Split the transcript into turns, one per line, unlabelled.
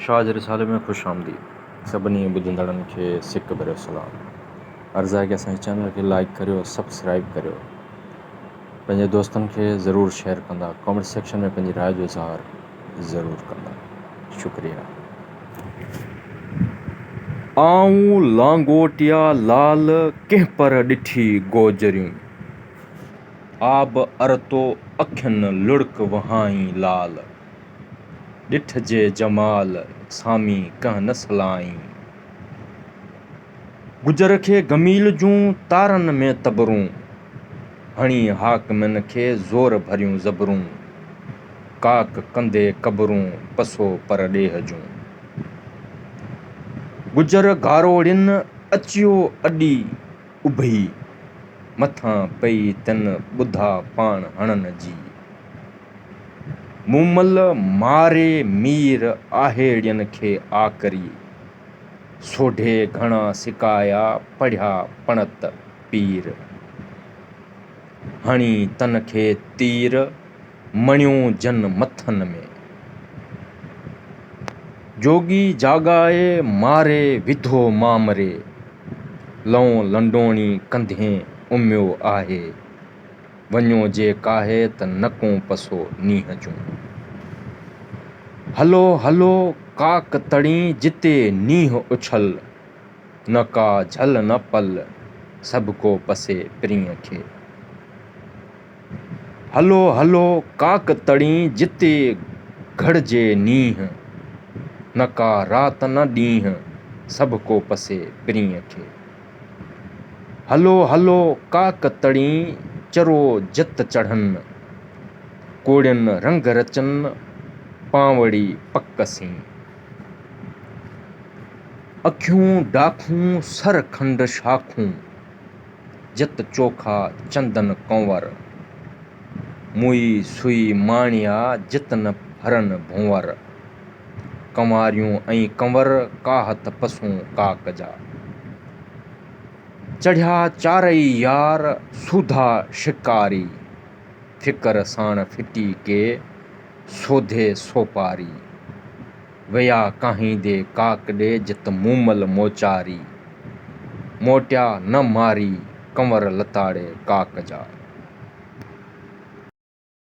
शाह जे रिसाले में ख़ुशि आमदीद। सभिनी ॿुधंदड़नि खे सिक भरियो सलाम। अर्ज़ु आहे कि असांजे चैनल खे लाइक करियो, सब्सक्राइब करियो, पंहिंजे दोस्तनि खे ज़रूरु शेयर कंदा, कमेंट सेक्शन में पंहिंजी राय जो इज़हार ज़रूरु कंदा। शुक्रिया। आऊं लांगोटिया लाल कंहिं पर ॾिठी गोजरियूं, आब अरतो अखियुनि लुढ़क वहाई लाल, ॾिठ जे जमाल सामी कंहिं न सलाई, गुजर खे गमील जूं तारनि में तबरूं, हणी हाकिमनि खे ज़ोर भरियूं ज़बरूं, काक कंदे कबरूं पसो पर ॾेह जूं, गुजर घारोड़ियुनि अचियो अॾी उभई, मथां पई तिन ॿुधा पाण हणन जी, मूमल मारे मीर आहेड़ियुनि खे आकरी, सोढे घणा सिकाया पढ़िया पणत पीर, हणी तन खे तीर मणियो जन मथनि में, जोगी जाॻाए मारे विधो मामरे, लऊं लंडोणी कंधे उमियो आहे, वञो जे काहे त नको पसो नींहं जूं, हलो हलो काक तड़ी जिते नींहं उछल, न का झल न पल सभ को पसे प्रींहं खे, हलो हलो काक तड़ी जिते घड़जे नींहं, न का रात न ॾींहं सभ को पसे प्रींहं खे, हलो हलो काक तड़ी चरो जत चढ़नि, कोड़ियुनि रंग रचनि पांवड़ी पक सी, अखियूं डाखूं सर खंड शाखूं, जत चोखा चंदन कंवर, मुई सुई माणिया जित न भरन भुंवर, कंवारियूं ऐं कंवर काहत पसूं काक जा, चढ़िया चारई यार सूधा शिकारी, फिकर साण फिटी के सोधे सोपारी, वया काहींदे काक ॾे जित मूमल मोचारी, मोटिया न मारी कंवर लताड़े काक जा।